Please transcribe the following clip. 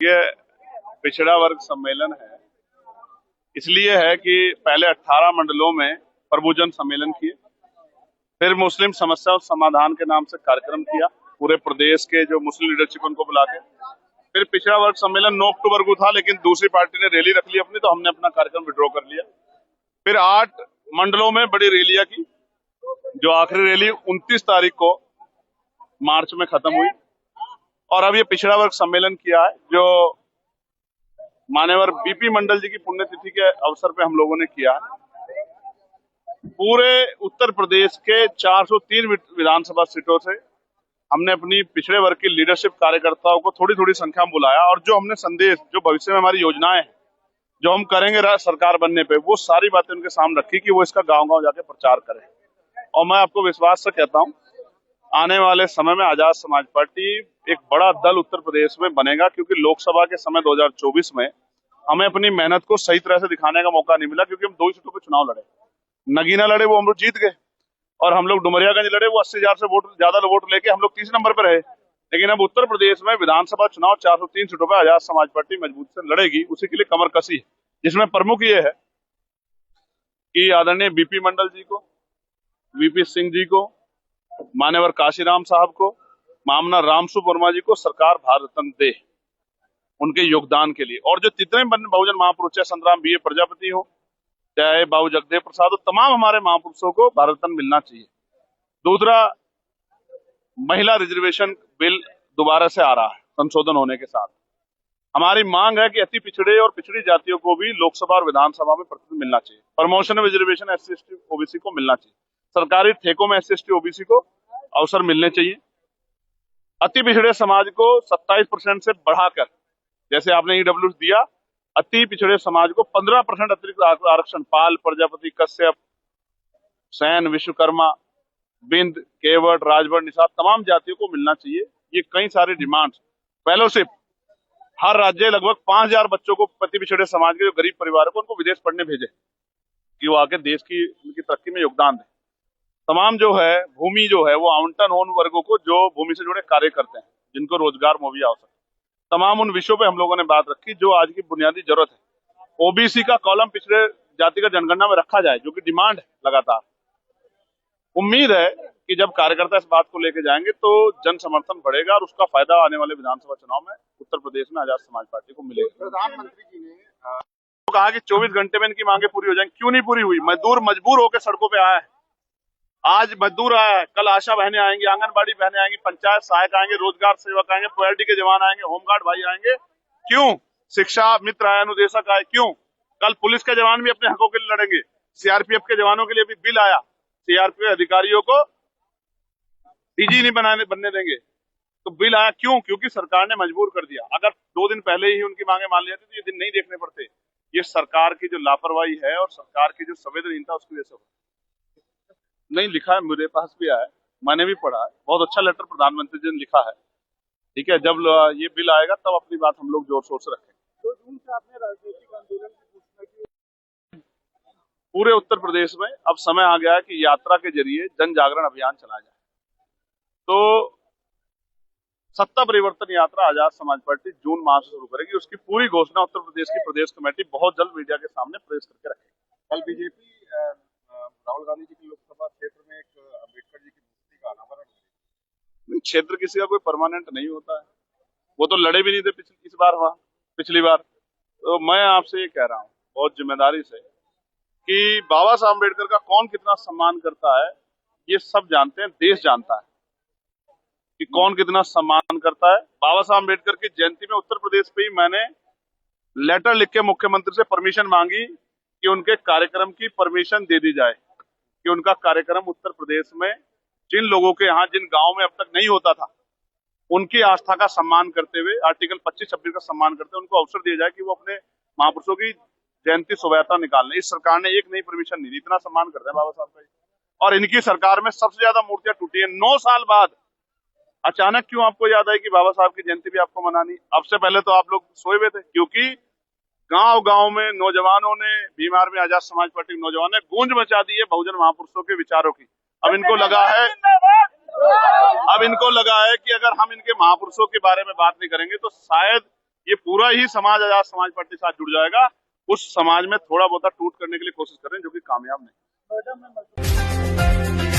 ये पिछड़ा वर्ग सम्मेलन है। इसलिए है कि पहले 18 मंडलों में प्रभुजन सम्मेलन किए, फिर मुस्लिम समस्या और समाधान के नाम से कार्यक्रम किया, पूरे प्रदेश के जो मुस्लिम लीडरशिप उनको बुला के। फिर पिछड़ा वर्ग सम्मेलन 9 अक्टूबर को था, लेकिन दूसरी पार्टी ने रैली रख ली अपनी, तो हमने अपना कार्यक्रम विड्रॉ कर लिया। फिर 8 मंडलों में बड़ी रैलियां की, जो आखिरी रैली 29 तारीख को मार्च में खत्म हुई। और अब ये पिछड़ा वर्ग सम्मेलन किया है, जो मान्यवर बीपी मंडल जी की पुण्यतिथि के अवसर पे हम लोगों ने किया। पूरे उत्तर प्रदेश के 403 विधानसभा सीटों से हमने अपनी पिछड़े वर्ग की लीडरशिप कार्यकर्ताओं को थोड़ी थोड़ी संख्या में बुलाया, और जो हमने संदेश, जो भविष्य में हमारी योजनाएं हैं, जो हम करेंगे सरकार बनने पे, वो सारी बातें उनके सामने रखी कि वो इसका गांव गांव जाके प्रचार करें। और मैं आपको विश्वास से कहता हूं, आने वाले समय में आजाद समाज पार्टी एक बड़ा दल उत्तर प्रदेश में बनेगा, क्योंकि लोकसभा के समय 2024 में हमें अपनी मेहनत को सही तरह से दिखाने का मौका नहीं मिला, क्योंकि हम 2 ही सीटों पर चुनाव लड़े। नगीना लड़े, वो हम लोग जीत गए, और हम लोग डुमरियागंज लड़े, वो 80,000 से ज्यादा वोट लेके हम लोग 30 नंबर पर रहे। लेकिन अब उत्तर प्रदेश में विधानसभा चुनाव 403 सीटों पर आजाद समाज पार्टी मजबूत से लड़ेगी, उसी के लिए कमर कसी है, जिसमें प्रमुख ये है कि आदरणीय बीपी मंडल जी को, वीपी सिंह जी को, मान्यवर काशीराम साहब को, मामना रामसु वर्मा जी को सरकार भारत रत्न दे उनके योगदान के लिए। और जो जितने बहुजन महापुरुष, चाहे संतराम बी ए प्रजापति हो, चाहे बाबू जगदेव प्रसाद हो, तमाम हमारे महापुरुषों को भारत रत्न मिलना चाहिए। दूसरा, महिला रिजर्वेशन बिल दोबारा से आ रहा है संशोधन होने के साथ। हमारी मांग है कि अति पिछड़े और पिछड़ी जातियों को भी लोकसभा और विधानसभा में प्रतिनिधित्व मिलना चाहिए। Promotion reservation SC ST OBC को मिलना चाहिए। सरकारी ठेकों में SC ST OBC को अवसर मिलने चाहिए। अति पिछड़े समाज को 27% से बढ़ाकर, जैसे आपने EWS दिया, अति पिछड़े समाज को 15% अतिरिक्त आरक्षण, पाल, प्रजापति, कश्यप, सैन, विश्वकर्मा, बिंद, केवट, राजभर, निषाद, तमाम जातियों को मिलना चाहिए। ये कई सारे डिमांड्स। फेलोशिप, हर राज्य लगभग 5,000 बच्चों को, अति पिछड़े समाज के जो गरीब परिवार को, उनको विदेश पढ़ने भेजे कि वो आके देश की उनकी तरक्की में योगदान दे। तमाम जो है भूमि जो है वो आवंटन हो उन वर्गों को जो भूमि से जुड़े कार्य करते हैं, जिनको रोजगार मुहैया हो सके। तमाम उन विषयों पे हम लोगों ने बात रखी जो आज की बुनियादी जरूरत है। OBC का कॉलम पिछड़े जाति का जनगणना में रखा जाए, जो कि डिमांड है लगातार। उम्मीद है कि जब कार्यकर्ता इस बात को लेके जाएंगे तो जन समर्थन बढ़ेगा, और उसका फायदा आने वाले विधानसभा चुनाव में उत्तर प्रदेश में आजाद समाज पार्टी को मिलेगा। प्रधानमंत्री जी ने कहा कि 24 घंटे में इनकी मांगे पूरी हो जाएंगी। क्यों नहीं पूरी हुई? मजदूर मजबूर होकर सड़कों पे आया है। आज मजदूर आया है, कल आशा बहनें आएंगी, आंगनबाड़ी बहनें आएंगी, पंचायत सहायक आएंगे, रोजगार सेवक आएंगे, POLT के जवान आएंगे, होमगार्ड भाई आएंगे। क्यों? शिक्षा मित्र आए, अनुदेशक आए। क्यों? कल पुलिस के जवान भी अपने हकों के लिए लड़ेंगे। CRPF के जवानों के लिए भी बिल आया, CRPF अधिकारियों को DG नहीं बनने देंगे, तो बिल आया। क्यों? क्योंकि सरकार ने मजबूर कर दिया। अगर 2 दिन पहले ही उनकी मांगे मान ली जाती तो ये दिन नहीं देखने पड़ते। ये सरकार की जो लापरवाही है और सरकार की जो संवेदनहीनता, उसकी वजह से नहीं लिखा है। मेरे पास भी आया, मैंने भी पढ़ा है, बहुत अच्छा लेटर प्रधानमंत्री जी ने लिखा है। ठीक है, जब ये बिल आएगा तब अपनी बात हम लोग जोर शोर से रखेंगे। 2 जून से आपने राजनीतिक आंदोलन की घोषणा की। पूरे उत्तर प्रदेश में अब समय आ गया है कि यात्रा के जरिए जन जागरण अभियान चलाया जाए। तो सत्ता परिवर्तन यात्रा आजाद समाज पार्टी जून माह से शुरू करेगी। उसकी पूरी घोषणा उत्तर प्रदेश की प्रदेश कमेटी बहुत जल्द मीडिया के सामने प्रेस करके रखेगी। कल बीजेपी राहुल गांधी जी की लोकसभा क्षेत्र में एक अम्बेडकर जी की मूर्ति का अनावरण। क्षेत्र किसी का कोई परमानेंट नहीं होता है, वो तो लड़े भी नहीं थे पिछली बार। तो मैं आपसे ये कह रहा हूँ बहुत जिम्मेदारी से कि बाबा साहब अम्बेडकर का कौन कितना सम्मान करता है, ये सब जानते हैं, देश जानता है कि कौन कितना सम्मान करता है। बाबा साहब अम्बेडकर की जयंती में उत्तर प्रदेश पे ही मैंने लेटर लिख के मुख्यमंत्री से परमिशन मांगी कि उनके कार्यक्रम की परमिशन दे दी जाए, कि उनका कार्यक्रम उत्तर प्रदेश में जिन लोगों के यहाँ, जिन गांव में अब तक नहीं होता था, उनकी आस्था का सम्मान करते हुए, आर्टिकल 25-26 का सम्मान करते हुए उनको अवसर दिया जाए कि वो अपने महापुरुषों की जयंती शोभायात्रा निकालने। इस सरकार ने एक नई परमिशन नहीं दी। इतना सम्मान करते हैं बाबा साहब का। और इनकी सरकार में सबसे ज्यादा मूर्तियां टूटी है। 9 साल बाद अचानक क्यों आपको याद आई कि बाबा साहब की जयंती भी आपको मनानी? अब से पहले तो आप लोग सोए हुए थे, क्योंकि गांव-गांव में नौजवानों ने, बीमार में आजाद समाज पार्टी के नौजवानों ने गूंज मचा दी है बहुजन महापुरुषों के विचारों की। अब इनको लगा है कि अगर हम इनके महापुरुषों के बारे में बात नहीं करेंगे तो शायद ये पूरा ही समाज आजाद समाज पार्टी के साथ जुड़ जाएगा। उस समाज में थोड़ा बहुत टूट करने के लिए कोशिश कर रहे हैं, जो कि कामयाब नहीं।